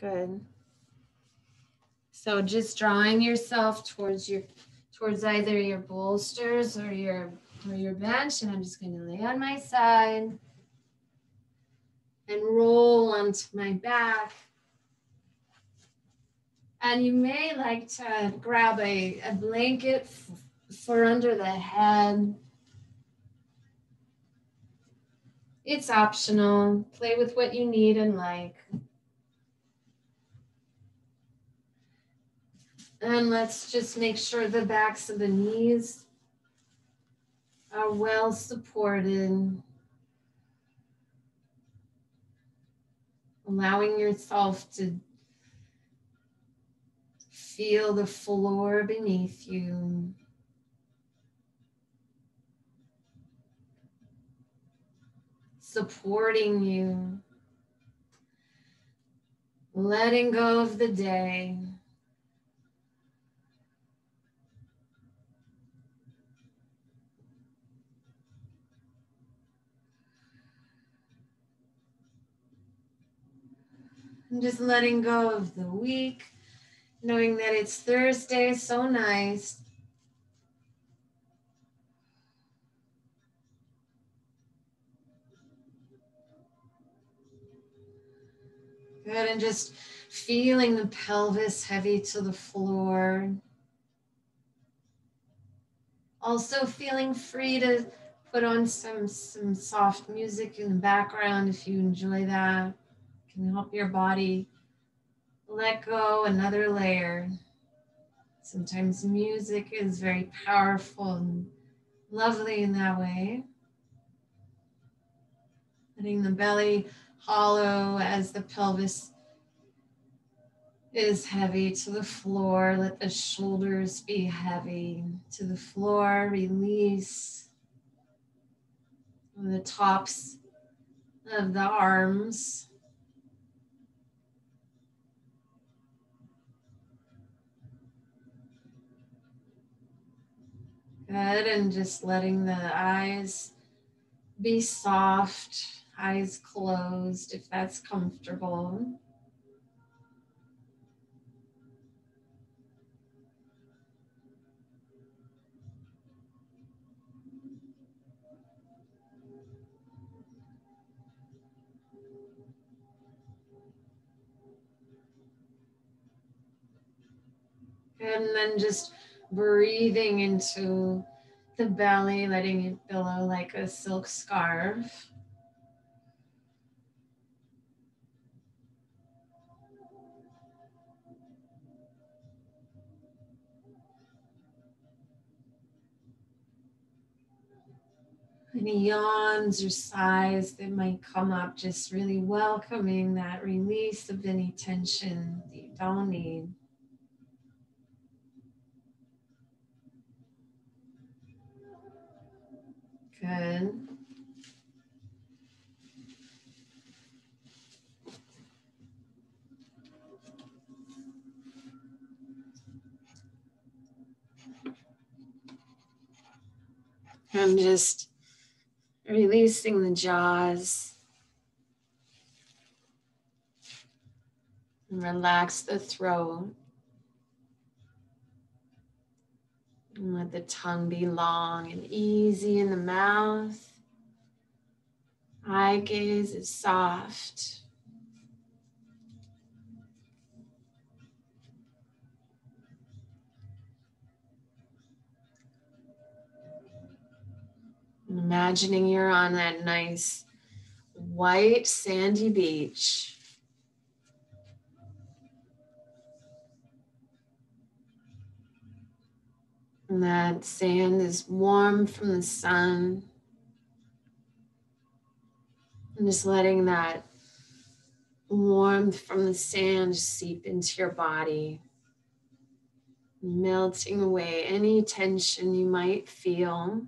Good. So just drawing yourself towards either your bolsters or your bench, and I'm just going to lay on my side and roll onto my back. And you may like to grab a blanket for under the head. It's optional. Play with what you need and like. And let's just make sure the backs of the knees are well supported. Allowing yourself to feel the floor beneath you. Supporting you. Letting go of the day. And just letting go of the week, knowing that it's Thursday, so nice. Good, and just feeling the pelvis heavy to the floor. Also feeling free to put on some soft music in the background if you enjoy that. It can help your body let go another layer. Sometimes music is very powerful and lovely in that way. Letting the belly hollow as the pelvis is heavy to the floor. Let the shoulders be heavy to the floor. Release the tops of the arms. Good, and just letting the eyes be soft, eyes closed if that's comfortable. And then just breathing into the belly, letting it billow like a silk scarf. Any yawns or sighs that might come up, just really welcoming that release of any tension that you don't need. Good. I'm just releasing the jaws. And relax the throat. And let the tongue be long and easy in the mouth. Eye gaze is soft. Imagining you're on that nice white sandy beach. And that sand is warm from the sun. And just letting that warmth from the sand seep into your body. Melting away any tension you might feel.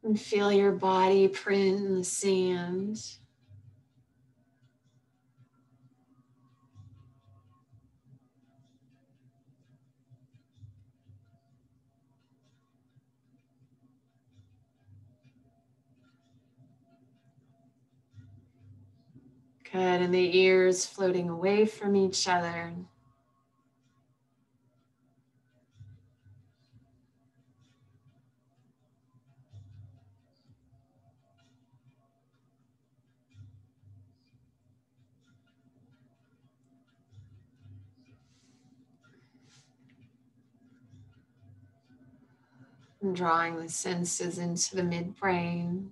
And feel your body print in the sand. Good, and the ears floating away from each other. And drawing the senses into the midbrain.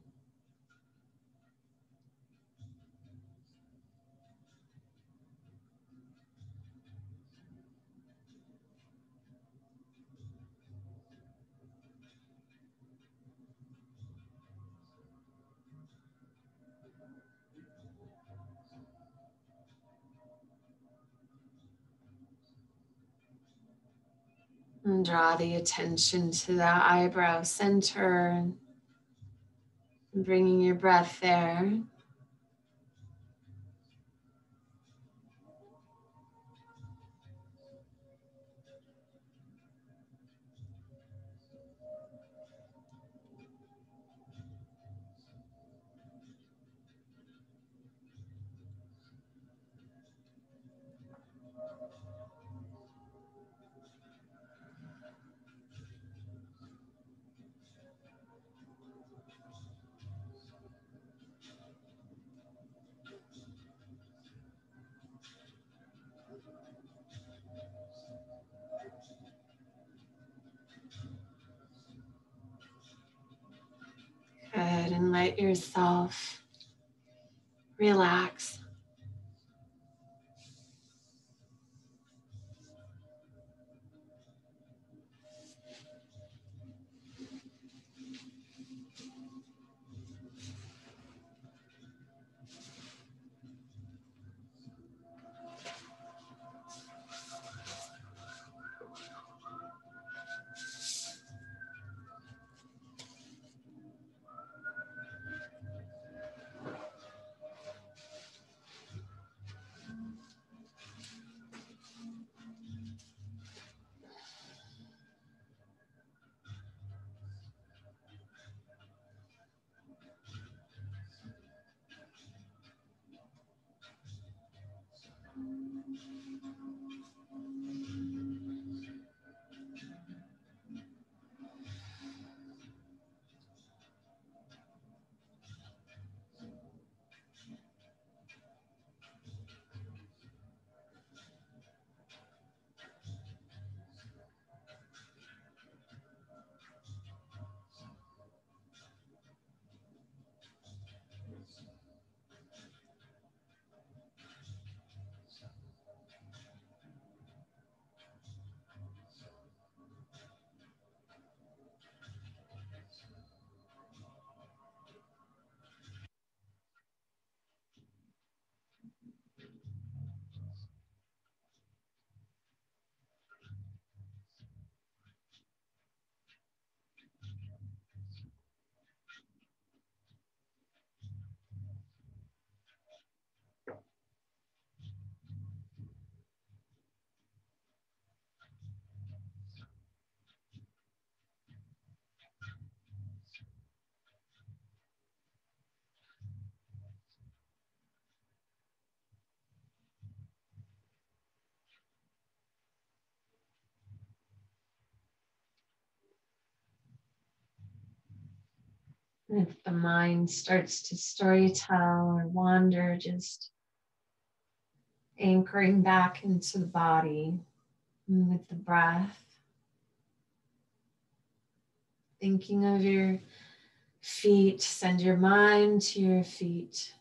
And draw the attention to the eyebrow center and bringing your breath there. Good, and let yourself relax. And if the mind starts to storytell or wander, just anchoring back into the body and with the breath, thinking of your feet, send your mind to your feet.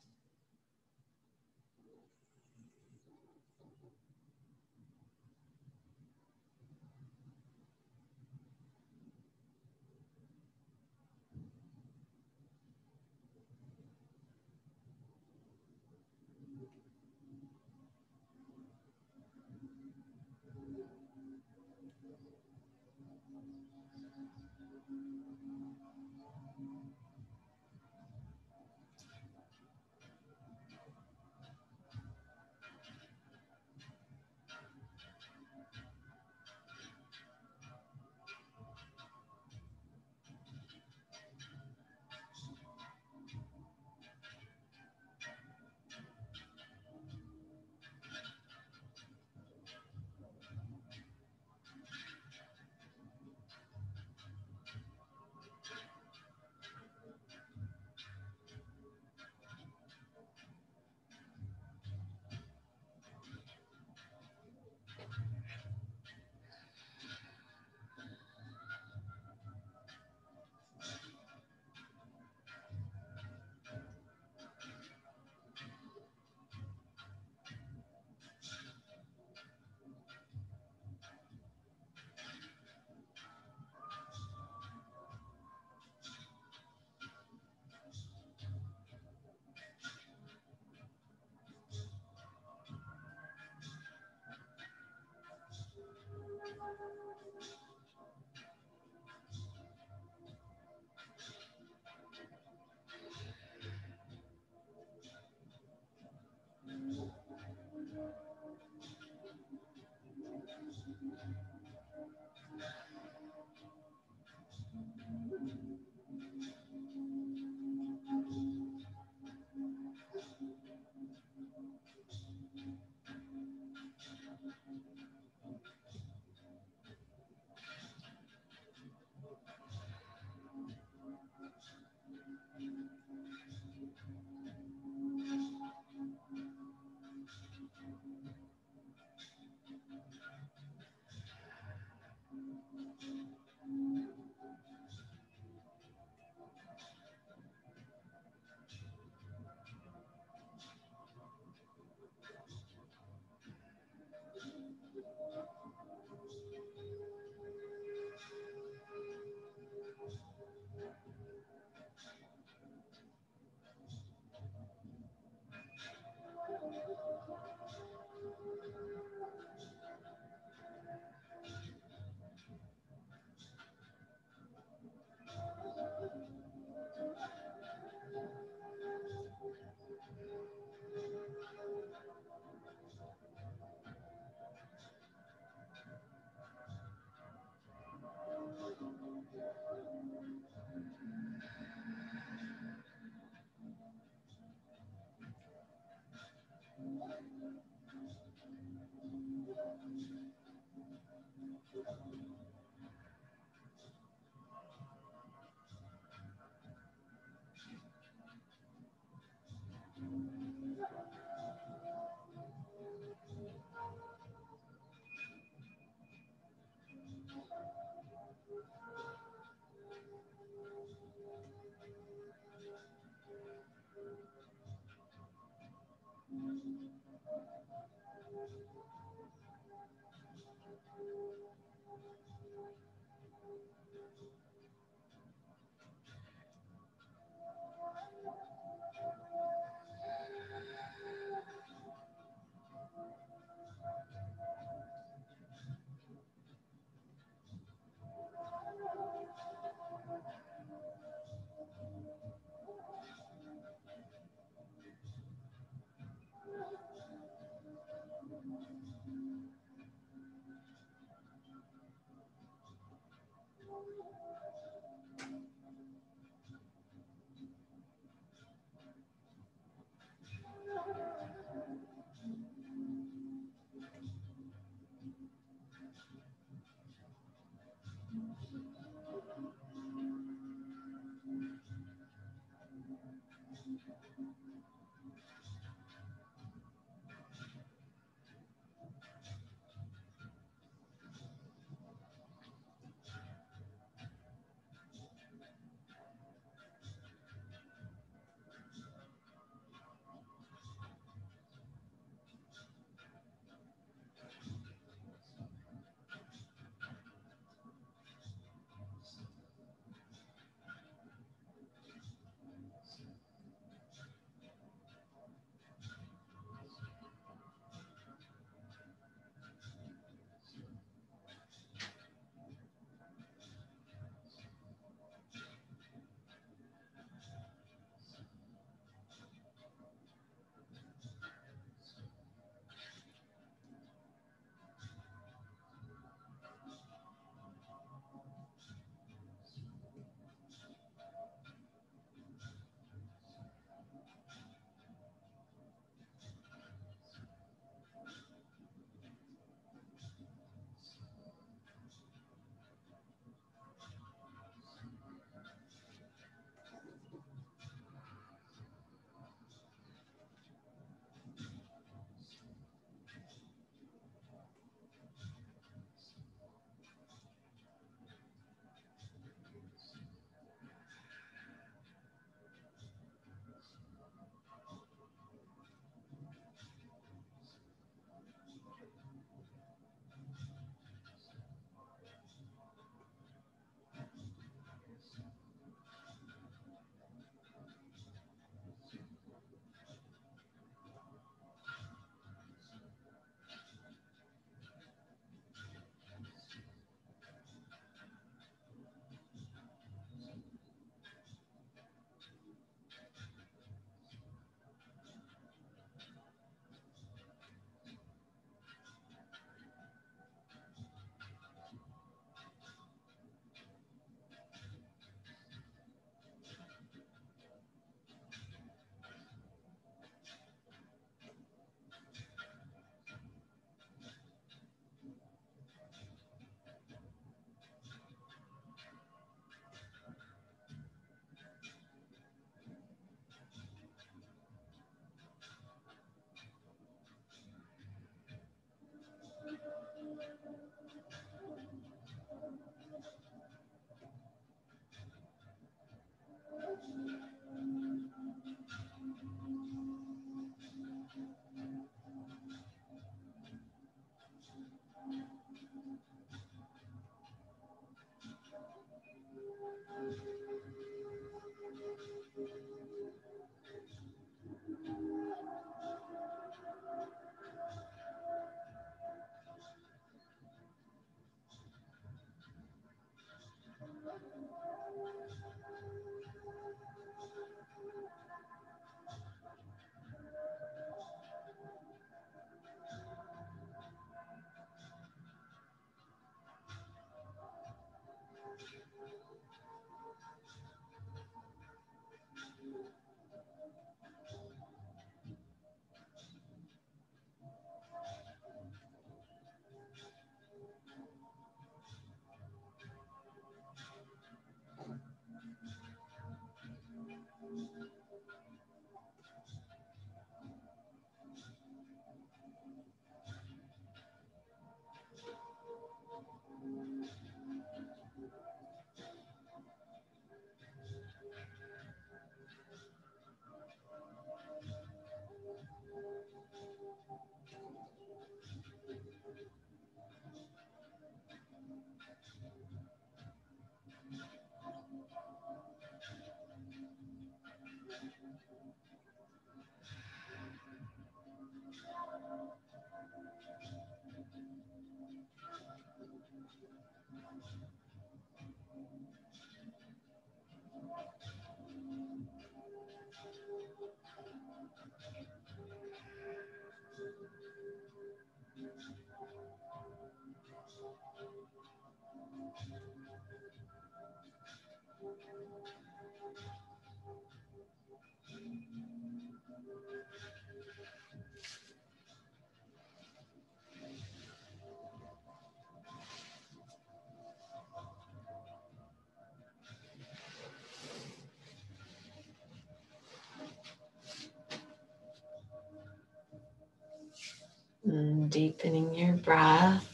And deepening your breath.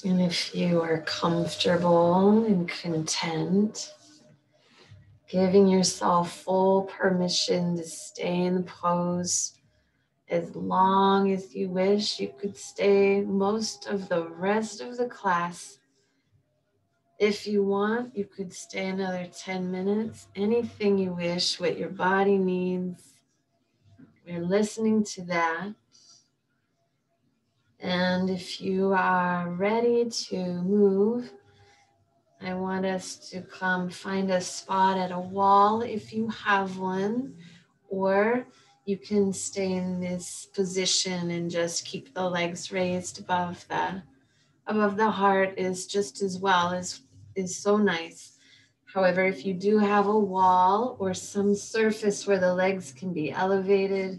And if you are comfortable and content, giving yourself full permission to stay in the pose as long as you wish. You could stay most of the rest of the class. If you want, you could stay another 10 minutes, anything you wish, what your body needs. We're listening to that. And if you are ready to move, I want us to come find a spot at a wall if you have one, or you can stay in this position and just keep the legs raised above the heart is just as well, is so nice. However, if you do have a wall or some surface where the legs can be elevated,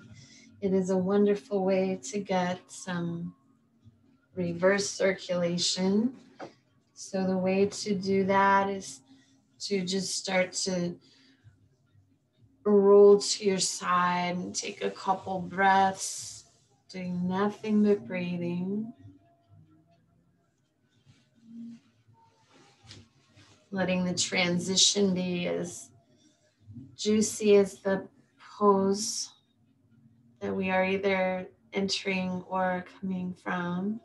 it is a wonderful way to get some reverse circulation. So the way to do that is to just start to roll to your side and take a couple breaths, doing nothing but breathing. Letting the transition be as juicy as the pose that we are either entering or coming from.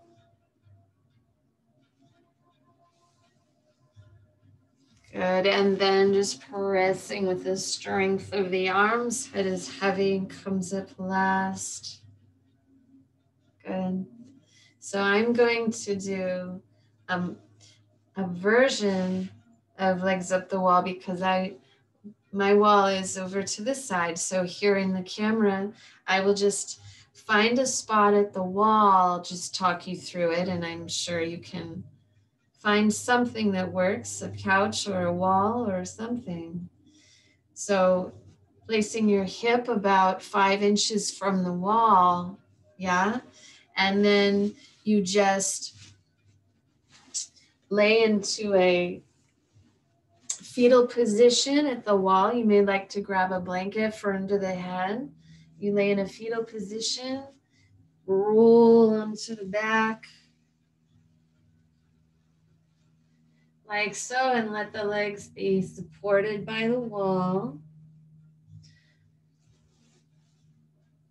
Good, and then just pressing with the strength of the arms. Head is heavy and comes up last. Good. So I'm going to do a version of legs up the wall because my wall is over to the side. So here in the camera, I will just find a spot at the wall, just talk you through it, and I'm sure you can find something that works, a couch or a wall or something. So placing your hip about 5 inches from the wall, yeah? And then you just lay into a fetal position at the wall. You may like to grab a blanket for under the head. You lay in a fetal position, roll onto the back. like so, and let the legs be supported by the wall.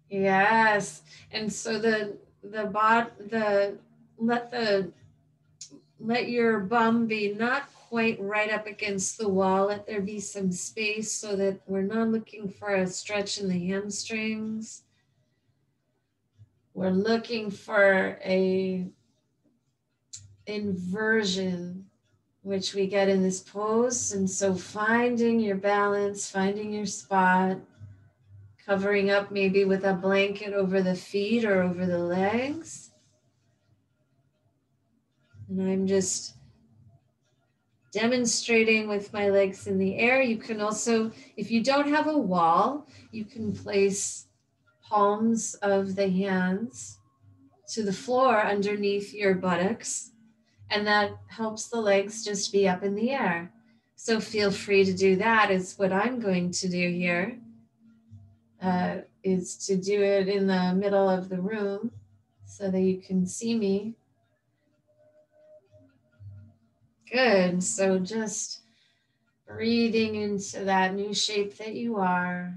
Yes. And so let the let your bum be not quite right up against the wall. Let there be some space so that we're not looking for a stretch in the hamstrings. We're looking for a inversion, which we get in this pose. And so finding your balance, finding your spot, covering up maybe with a blanket over the feet or over the legs. And I'm just demonstrating with my legs in the air. You can also, if you don't have a wall, you can place palms of the hands to the floor underneath your buttocks, and that helps the legs just be up in the air. So feel free to do that. Is what I'm going to do here, is to do it in the middle of the room so that you can see me. Good. So just breathing into that new shape that you are.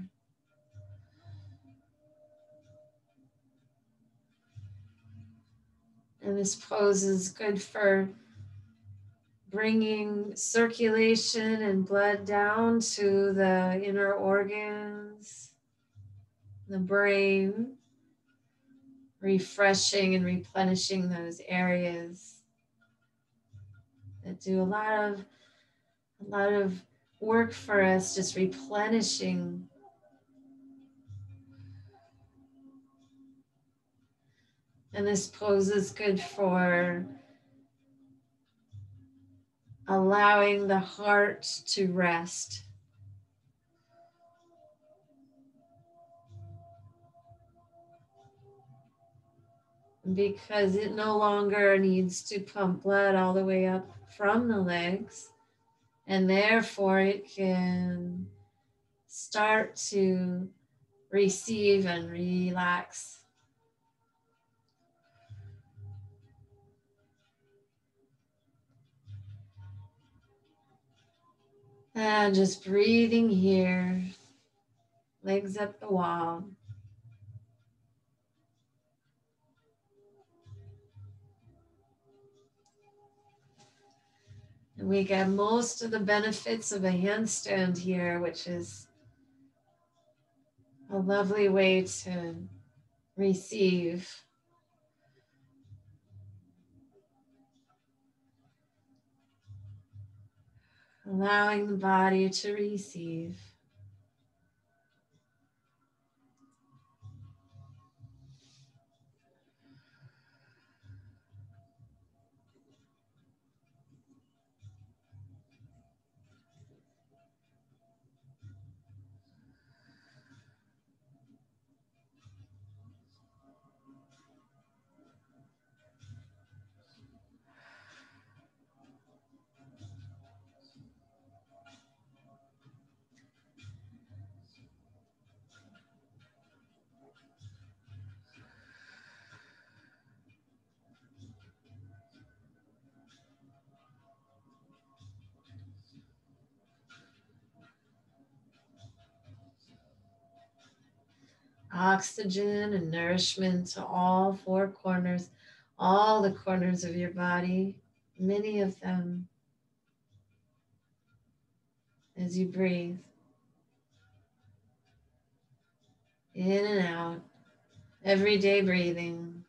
And this pose is good for bringing circulation and blood down to the inner organs, the brain, refreshing and replenishing those areas that do a lot of work for us, just replenishing. And this pose is good for allowing the heart to rest. Because it no longer needs to pump blood all the way up from the legs, and therefore it can start to receive and relax. And just breathing here, legs up the wall. And we get most of the benefits of a handstand here, which is a lovely way to receive. Allowing the body to receive. Oxygen and nourishment to all four corners, all the corners of your body, many of them, as you breathe in and out, everyday breathing.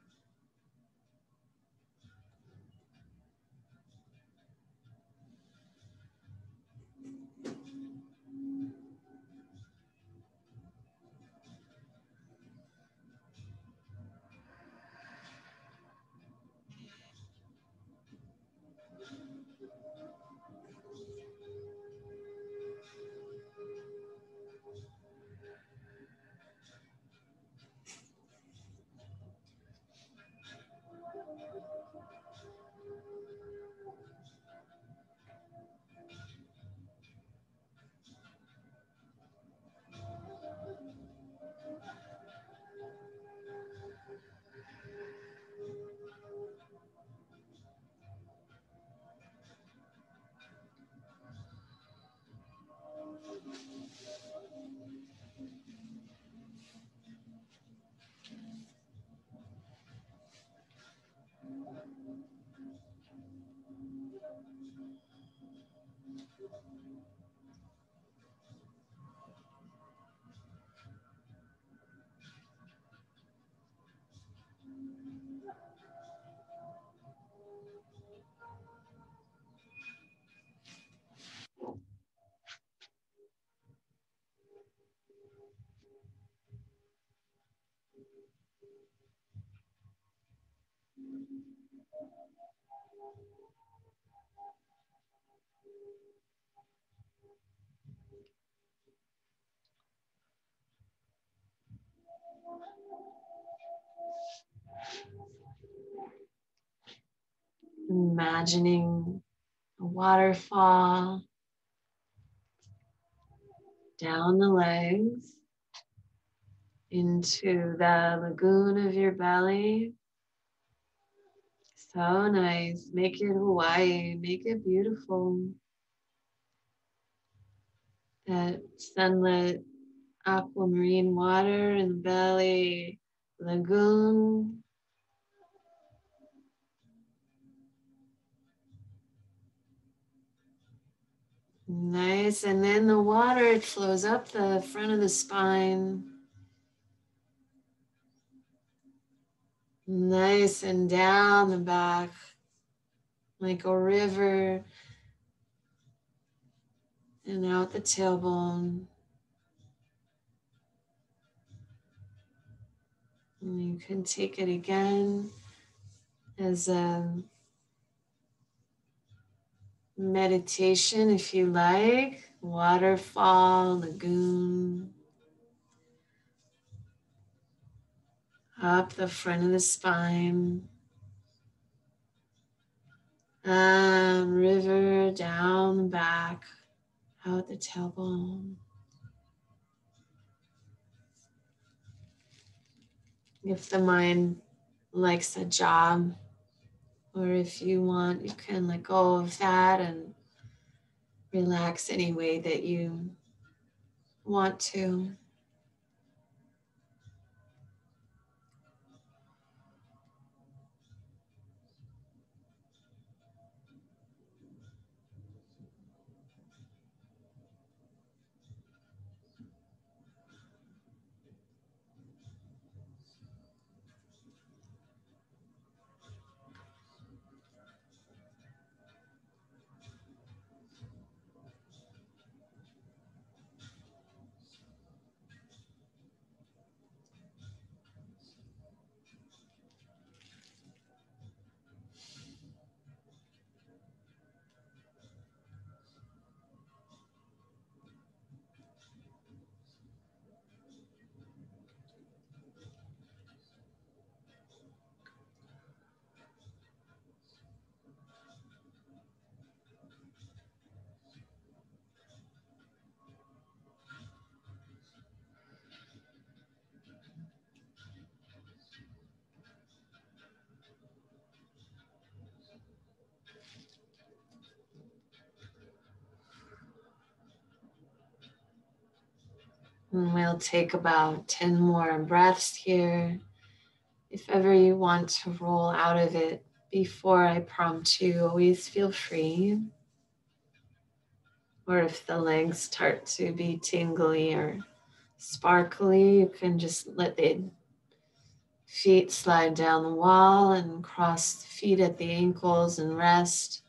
Imagining a waterfall down the legs into the lagoon of your belly. So nice. Make it Hawaii. Make it beautiful. That sunlit aquamarine water in the belly, lagoon. Nice. And then the water, it flows up the front of the spine. Nice, and down the back like a river, and out the tailbone. And you can take it again as a meditation if you like. Waterfall, lagoon, up the front of the spine. River down the back, out the tailbone. If the mind likes a job, or if you want, you can let go of that and relax any way that you want to. And we'll take about 10 more breaths here. If ever you want to roll out of it before I prompt you, always feel free. Or if the legs start to be tingly or sparkly, you can just let the feet slide down the wall and cross the feet at the ankles and rest.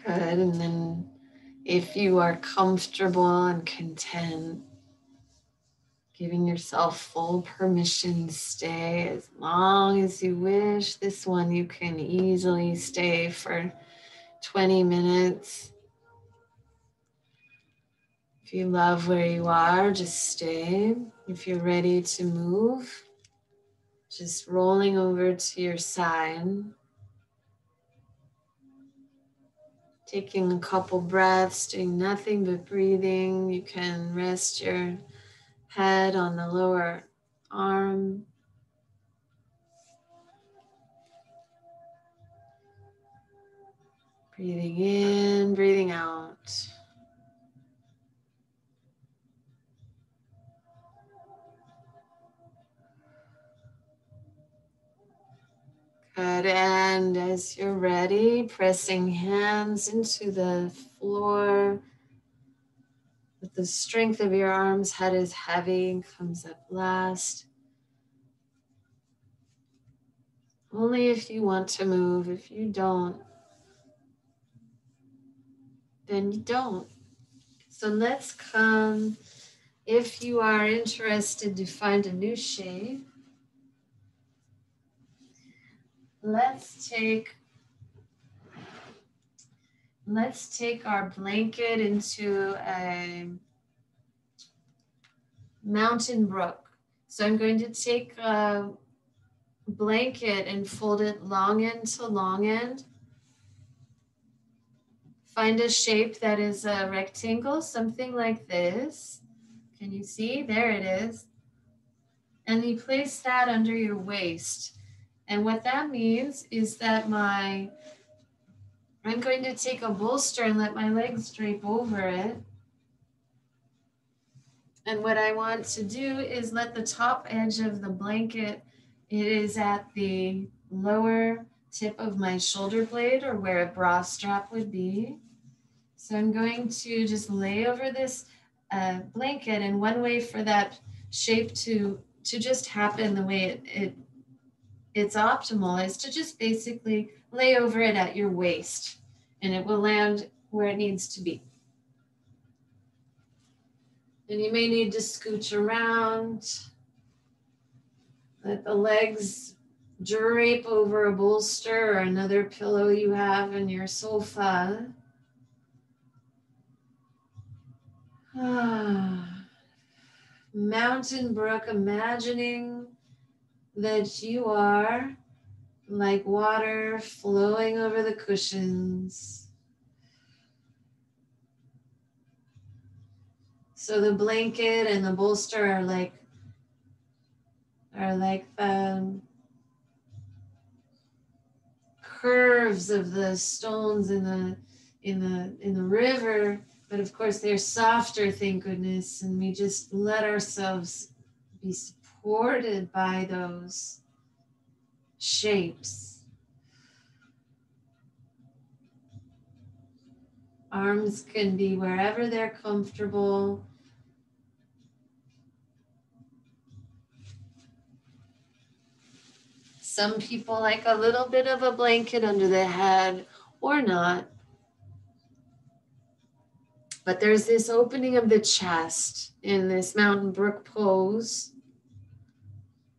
Good. And then if you are comfortable and content, giving yourself full permission to stay as long as you wish. This one you can easily stay for 20 minutes. If you love where you are, just stay. If you're ready to move, just rolling over to your side. Taking a couple breaths, doing nothing but breathing. You can rest your head on the lower arm. Breathing in, breathing out. Good, and as you're ready, pressing hands into the floor. With the strength of your arms, head is heavy and comes up last. Only if you want to move. If you don't, then you don't. So let's come, if you are interested to find a new shape, let's take our blanket into a mountain brook. So I'm going to take a blanket and fold it long end to long end. Find a shape that is a rectangle, something like this. Can you see? There it is. And you place that under your waist. And what that means is that I'm going to take a bolster and let my legs drape over it. And what I want to do is let the top edge of the blanket, it is at the lower tip of my shoulder blade, or where a bra strap would be. So I'm going to just lay over this blanket, and one way for that shape to just happen the way it's optimal is to just basically lay over it at your waist, and it will land where it needs to be. And you may need to scooch around, let the legs drape over a bolster or another pillow you have in your sofa. Mountain Brook, imagining that you are like water flowing over the cushions. So the blanket and the bolster are like the curves of the stones in the river, but of course they're softer, thank goodness, and we just let ourselves be supported by those shapes. Arms can be wherever they're comfortable. Some people like a little bit of a blanket under the head or not. But there's this opening of the chest in this mountain brook pose.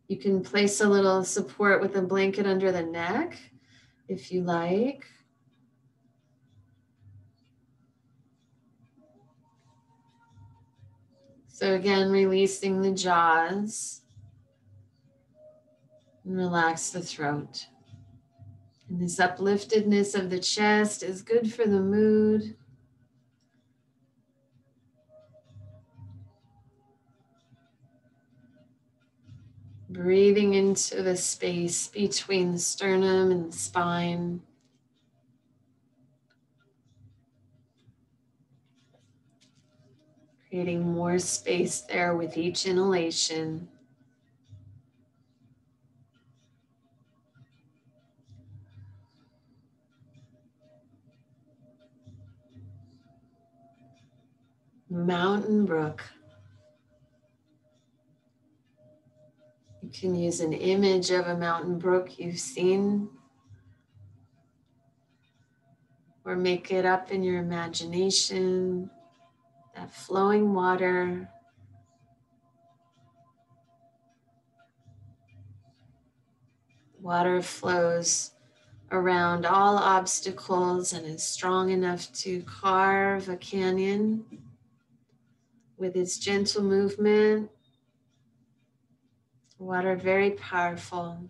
You can place a little support with a blanket under the neck if you like. So again, releasing the jaws and relax the throat. And this upliftedness of the chest is good for the mood. Breathing into the space between the sternum and the spine. Creating more space there with each inhalation. Mountain Brook. You can use an image of a mountain brook you've seen, or make it up in your imagination, that flowing water. Water flows around all obstacles and is strong enough to carve a canyon with its gentle movement. Water very powerful.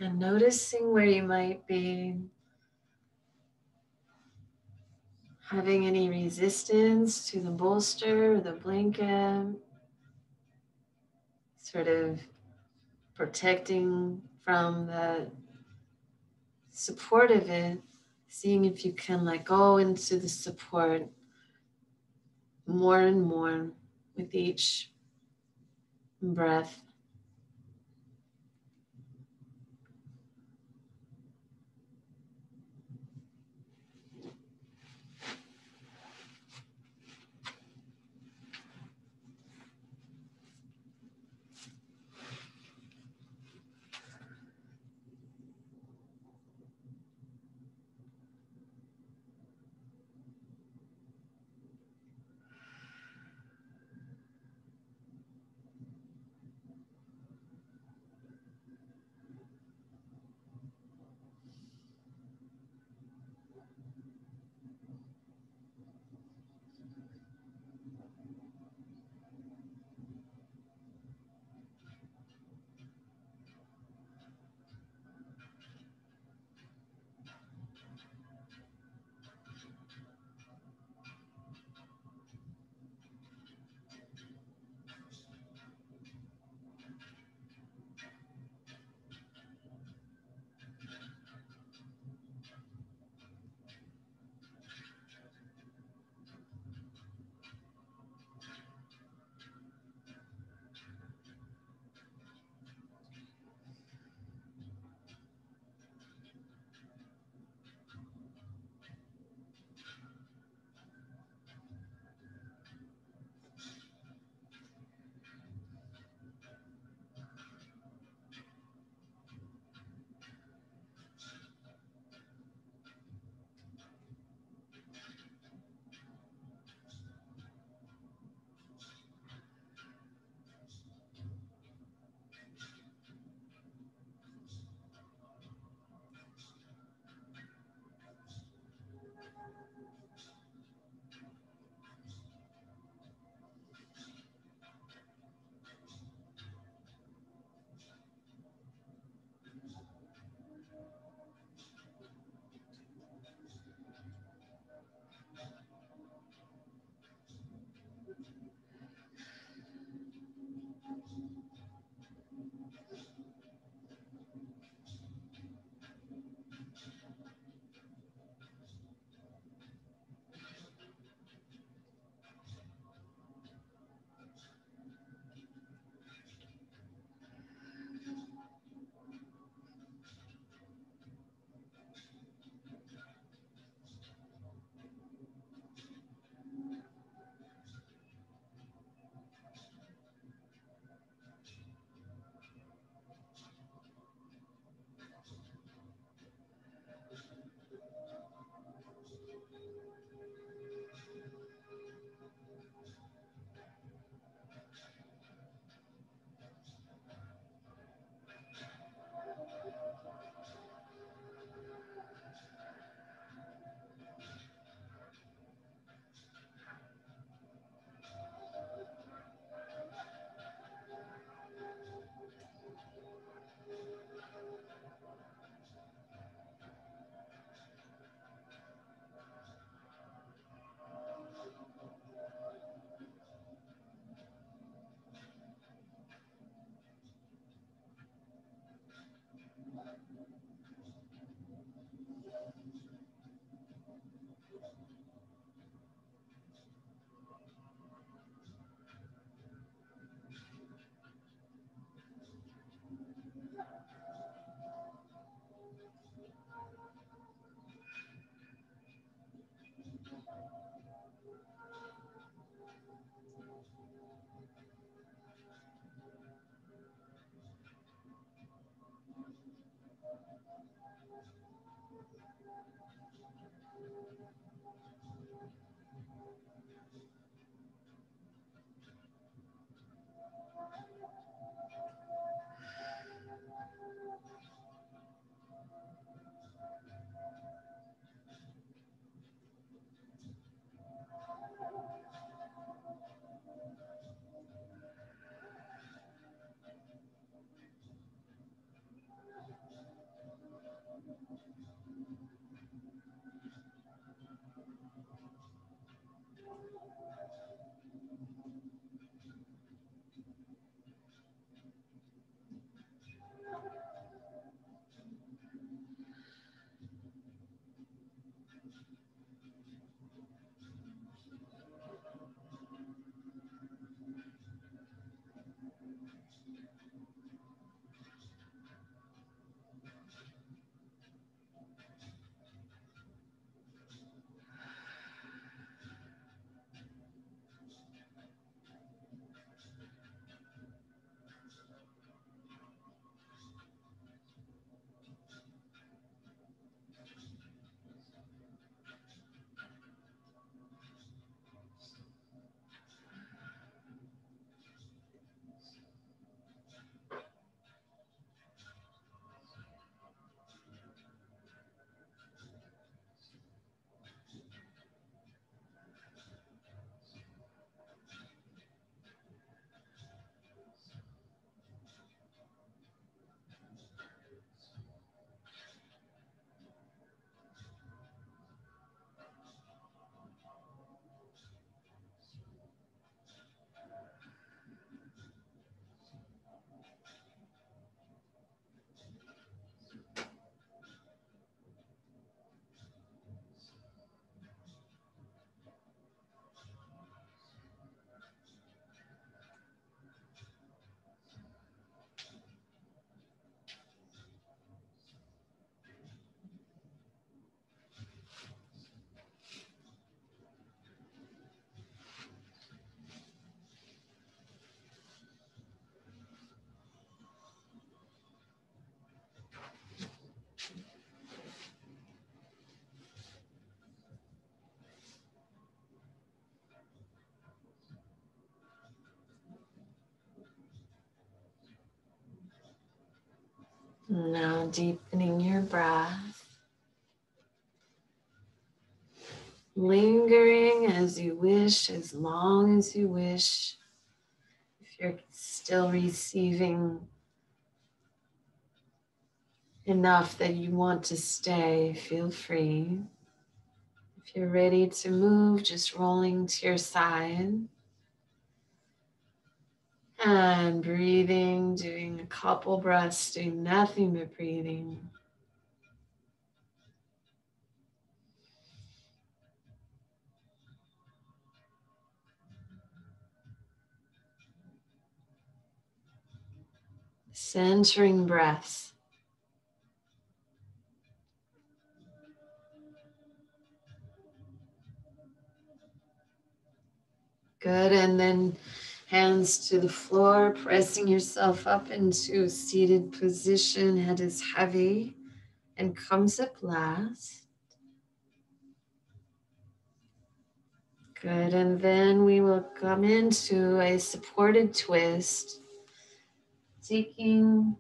And noticing where you might be having any resistance to the bolster or the blanket, sort of protecting from the support of it, seeing if you can let go into the support more and more with each breath. Now deepening your breath. Lingering as you wish, as long as you wish. If you're still receiving enough that you want to stay, feel free. If you're ready to move, just rolling to your side. And breathing, doing a couple breaths, doing nothing but breathing. Centering breaths. Good, and then hands to the floor, pressing yourself up into a seated position. Head is heavy and comes up last. Good, and then we will come into a supported twist, taking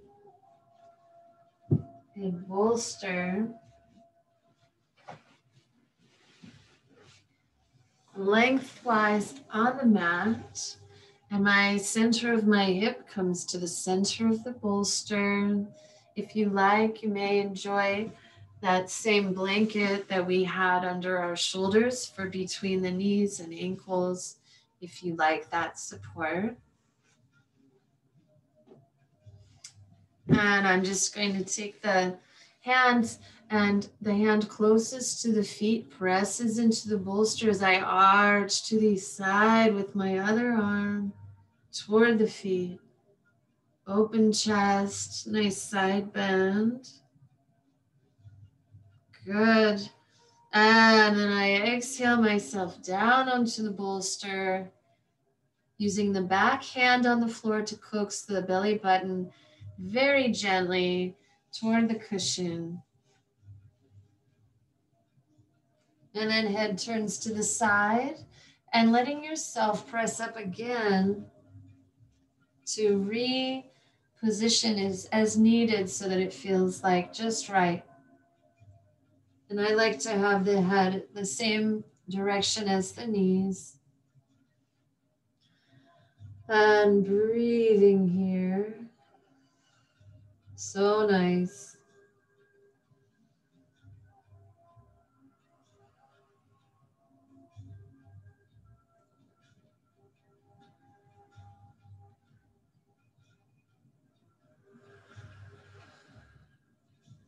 a bolster lengthwise on the mat, and my center of my hip comes to the center of the bolster. If you like, you may enjoy that same blanket that we had under our shoulders for between the knees and ankles, if you like that support. And I'm just going to take the hands, and the hand closest to the feet presses into the bolster as I arch to the side with my other arm toward the feet. Open chest, nice side bend. Good. And then I exhale myself down onto the bolster, using the back hand on the floor to coax the belly button very gently toward the cushion. And then head turns to the side, and letting yourself press up again to reposition as needed so that it feels like just right. And I like to have the head the same direction as the knees. And breathing here. So nice.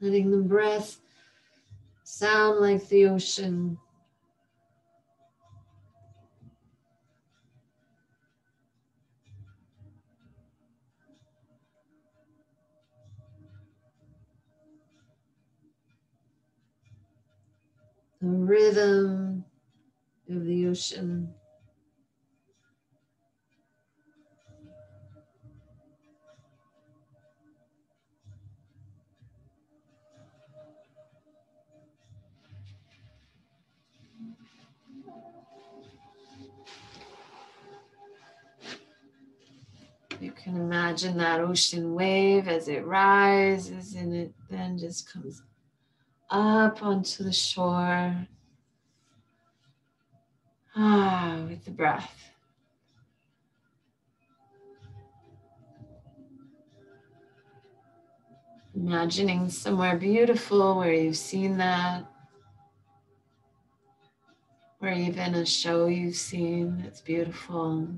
Letting the breath sound like the ocean. The rhythm of the ocean. You can imagine that ocean wave as it rises, and it then just comes up onto the shore. With the breath. Imagining somewhere beautiful where you've seen that, or even a show you've seen that's beautiful.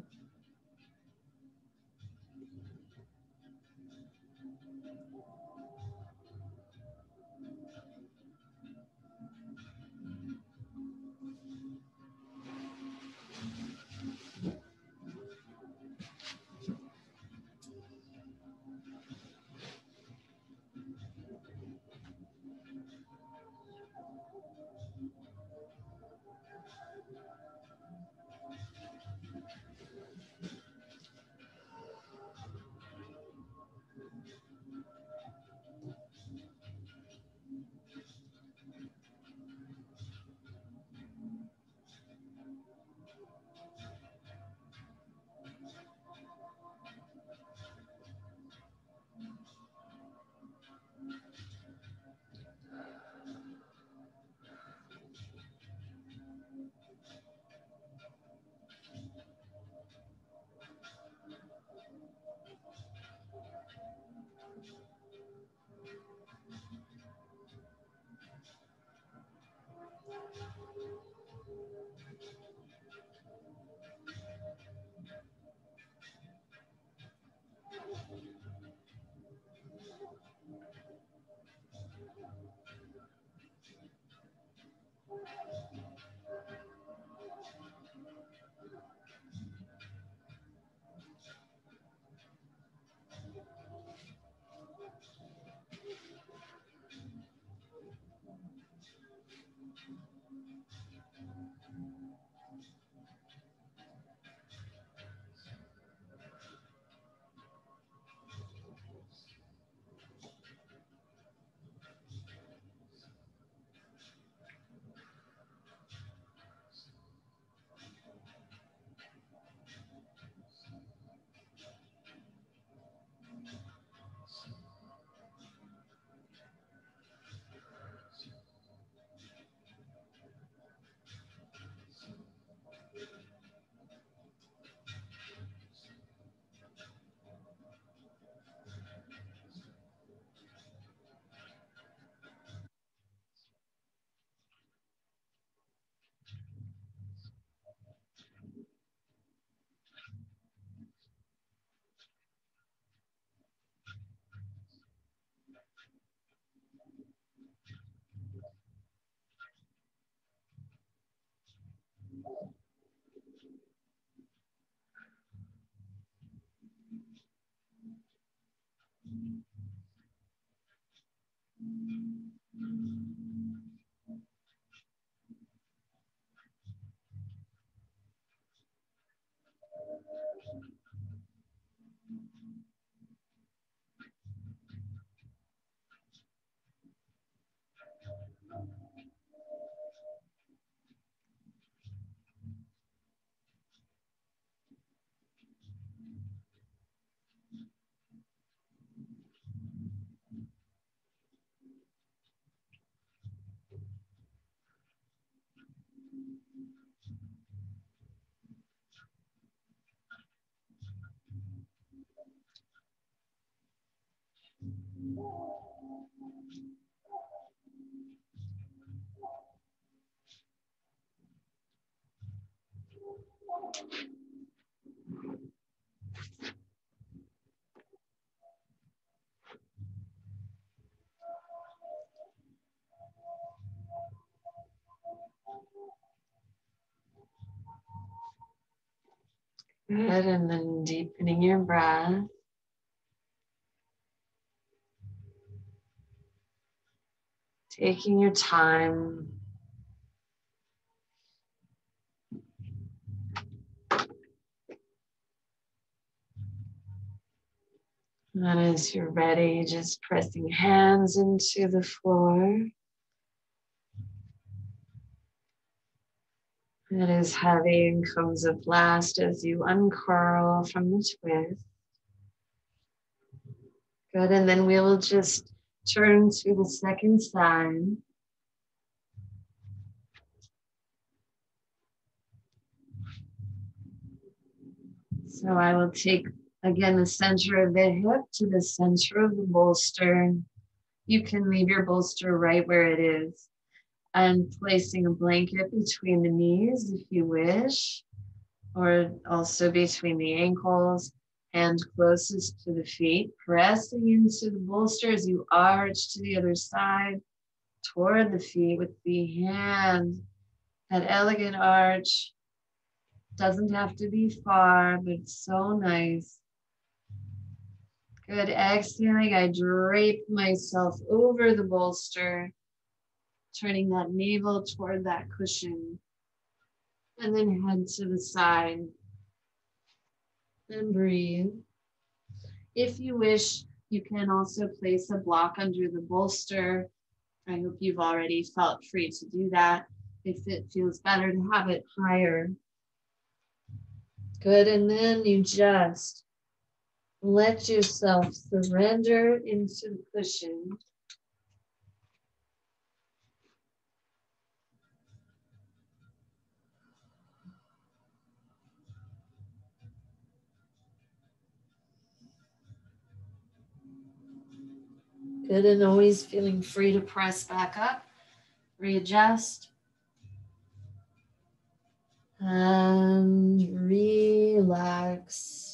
Good, and then deepening your breath. Taking your time. And as you're ready, just pressing hands into the floor. It is heavy and comes up last as you uncurl from the twist. Good, and then we will just turn to the second side. So I will take, again, the center of the hip to the center of the bolster. You can leave your bolster right where it is. And placing a blanket between the knees if you wish, or also between the ankles, hand closest to the feet, pressing into the bolster as you arch to the other side toward the feet with the hand. That elegant arch doesn't have to be far, but it's so nice. Good. Exhaling, I drape myself over the bolster, turning that navel toward that cushion. And then head to the side and breathe. If you wish, you can also place a block under the bolster. I hope you've already felt free to do that. If it feels better to have it higher. Good, and then you just let yourself surrender into the cushion. Good, and always feeling free to press back up, readjust, and relax.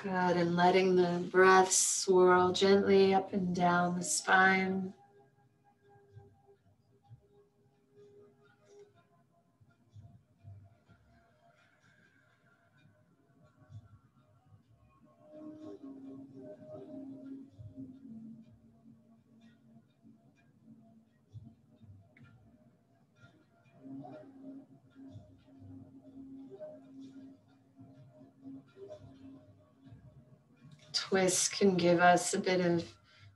Good, and letting the breath swirl gently up and down the spine. Twist can give us a bit of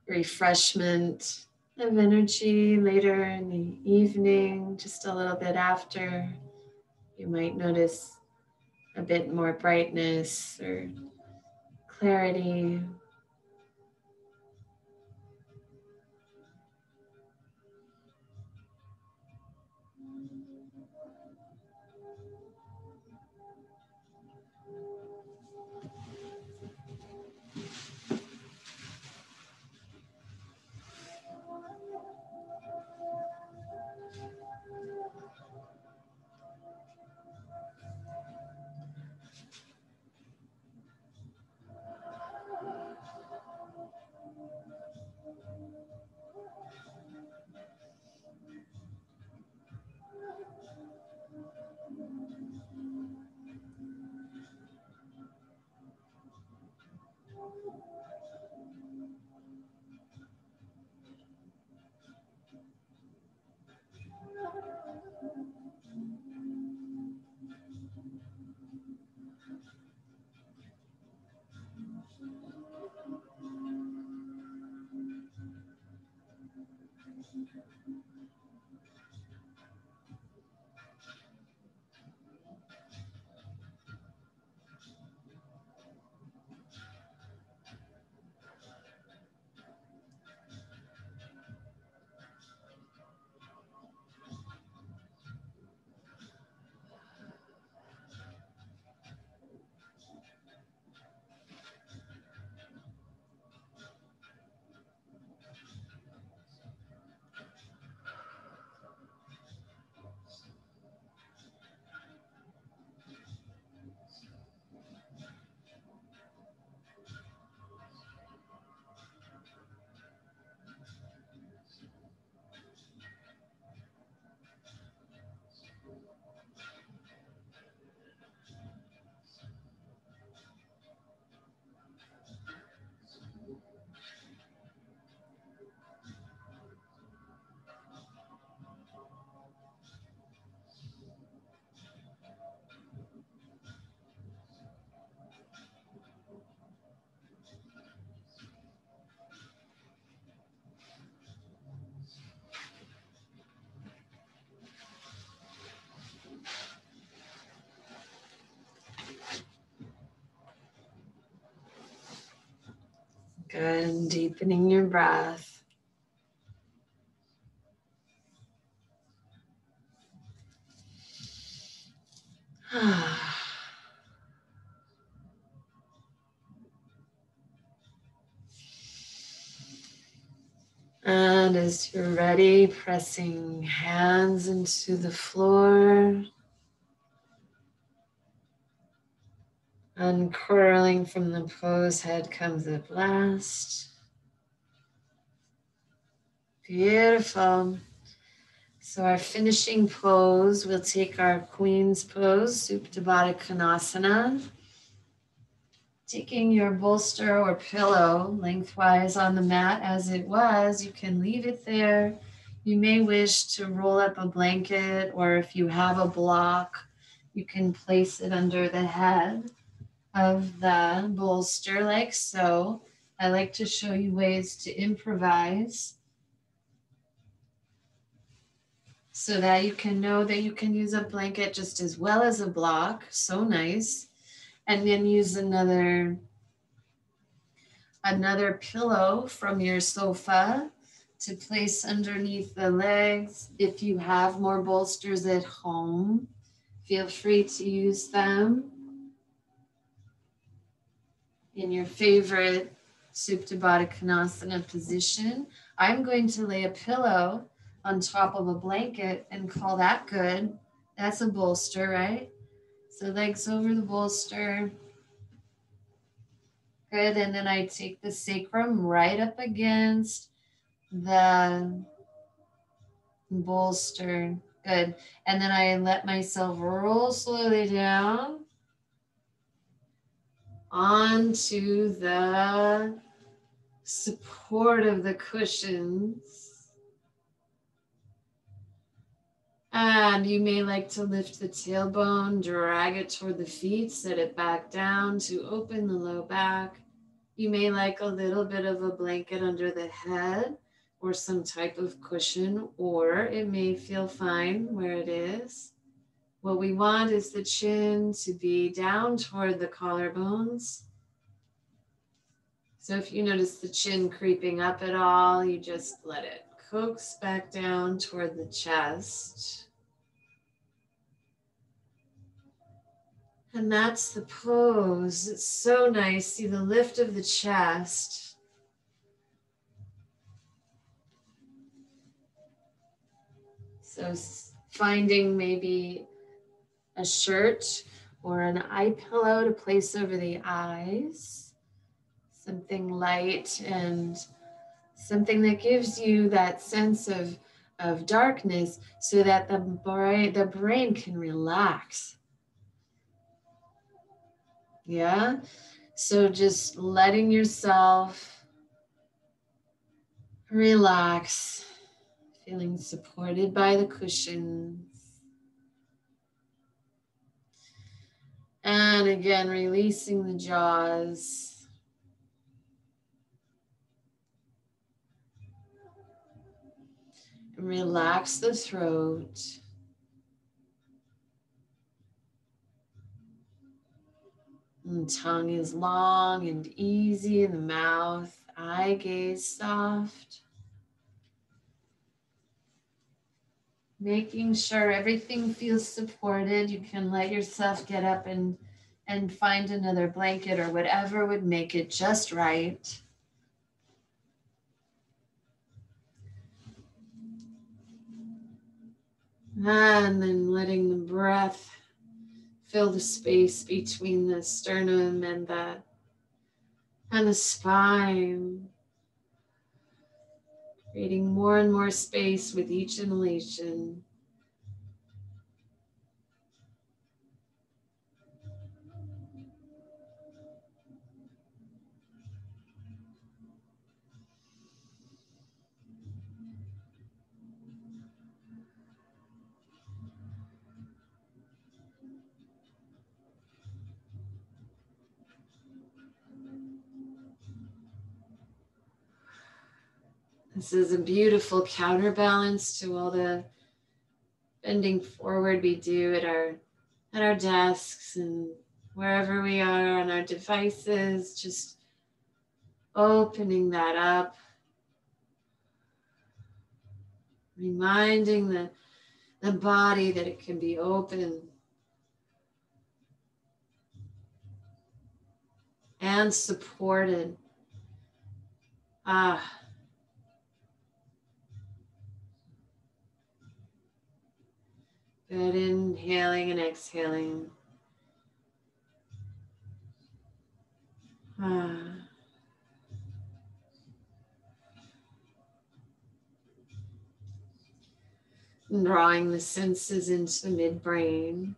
refreshment of energy later in the evening, just a little bit after. You might notice a bit more brightness or clarity. Good, and deepening your breath. And as you're ready, pressing hands into the floor, uncurling from the pose, head comes up last. Beautiful. So our finishing pose, we'll take our Queen's pose, Supta Baddha Konasana. Taking your bolster or pillow lengthwise on the mat as it was, you can leave it there. You may wish to roll up a blanket, or if you have a block, you can place it under the head of the bolster like so. I like to show you ways to improvise so that you can know that you can use a blanket just as well as a block. So nice. And then use another pillow from your sofa to place underneath the legs. If you have more bolsters at home, feel free to use them in your favorite Supta Baddha Konasana position. I'm going to lay a pillow on top of a blanket and call that good. That's a bolster, right? So legs over the bolster. Good. And then I take the sacrum right up against the bolster. Good. And then I let myself roll slowly down onto the support of the cushions. And you may like to lift the tailbone, drag it toward the feet, set it back down to open the low back. You may like a little bit of a blanket under the head or some type of cushion, or it may feel fine where it is. What we want is the chin to be down toward the collarbones. So if you notice the chin creeping up at all, you just let it coax back down toward the chest. And that's the pose. It's so nice. See the lift of the chest. So finding maybe a shirt or an eye pillow to place over the eyes. Something light and something that gives you that sense of darkness so that the brain can relax. Yeah? So just letting yourself relax, feeling supported by the cushions. And again, releasing the jaws. And relax the throat. And the tongue is long and easy in the mouth. Eye gaze soft. Making sure everything feels supported. You can let yourself get up and find another blanket or whatever would make it just right. And then letting the breath fill the space between the sternum and the spine. Creating more and more space with each inhalation. This is a beautiful counterbalance to all the bending forward we do at our desks and wherever we are on our devices, just opening that up, reminding the body that it can be open and supported. Good, inhaling and exhaling. And drawing the senses into the midbrain.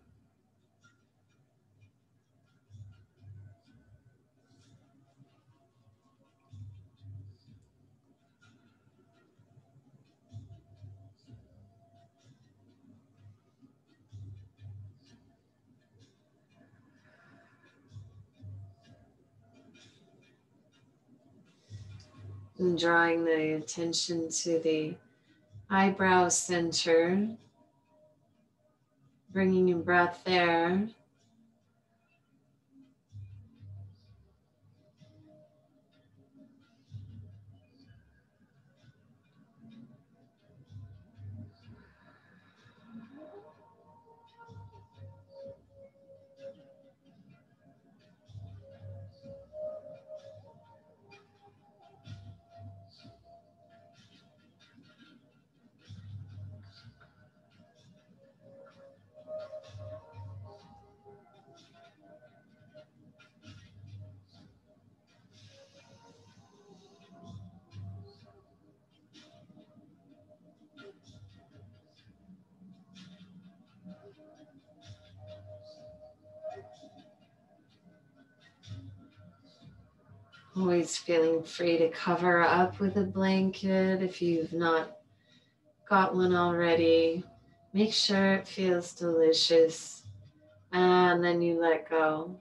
And drawing the attention to the eyebrow center, bringing your breath there. Always feeling free to cover up with a blanket if you've not got one already. Make sure it feels delicious, and then you let go.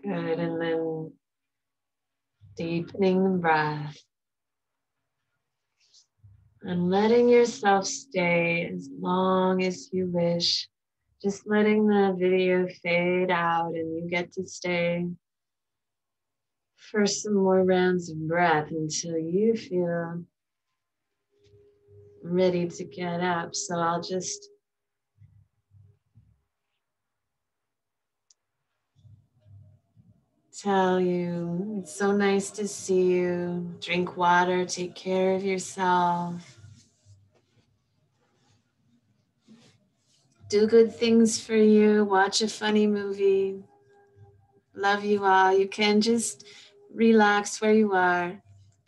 Good, and then deepening the breath and letting yourself stay as long as you wish Just letting the video fade out, and you get to stay for some more rounds of breath until you feel ready to get up. So I'll just tell you, it's so nice to see you. Drink water, take care of yourself. Do good things for you, watch a funny movie. Love you all. You can just relax where you are.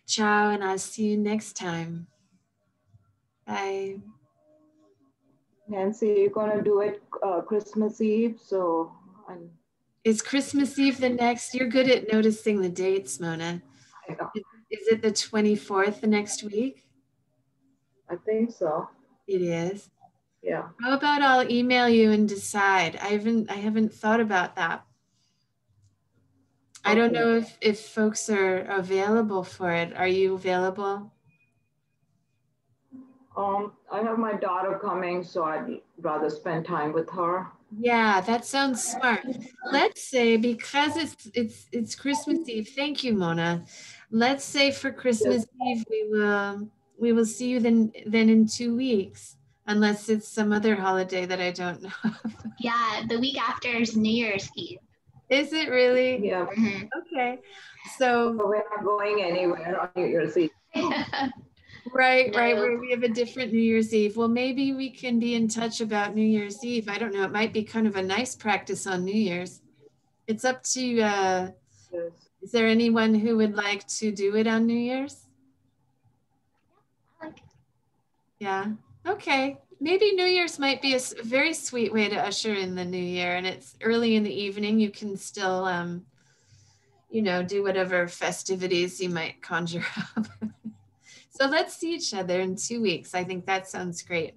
Ciao, and I'll see you next time. Bye. Nancy, you're gonna do it Christmas Eve, so I'm. Is Christmas Eve the next? You're good at noticing the dates, Mona. I know. Is it the 24th the next week? I think so. It is. Yeah. How about I'll email you and decide? I haven't thought about that. I don't Okay. know if folks are available for it. Are you available? I have my daughter coming, so I'd rather spend time with her. Yeah, that sounds smart. Let's say because it's Christmas Eve. Thank you, Mona. Let's say for Yes. Christmas Eve we will see you then in 2 weeks, unless it's some other holiday that I don't know of. Yeah, the week after is New Year's Eve. Is it really? Yeah. Mhm. Okay. So But we're not going anywhere on New Year's Eve. right, No. we have a different New Year's Eve. Well, maybe we can be in touch about New Year's Eve. I don't know. It might be kind of a nice practice on New Year's. It's up to Yes. is there anyone who would like to do it on New Year's? Yeah. Okay. Maybe New Year's might be a very sweet way to usher in the new year, and it's early in the evening. You can still, do whatever festivities you might conjure up. So let's see each other in 2 weeks. I think that sounds great.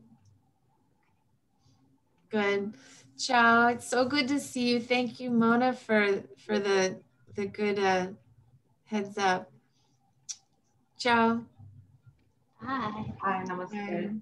Good. Ciao. It's so good to see you. Thank you, Mona, for the good heads up. Ciao. Bye. Hi, namaste. Bye.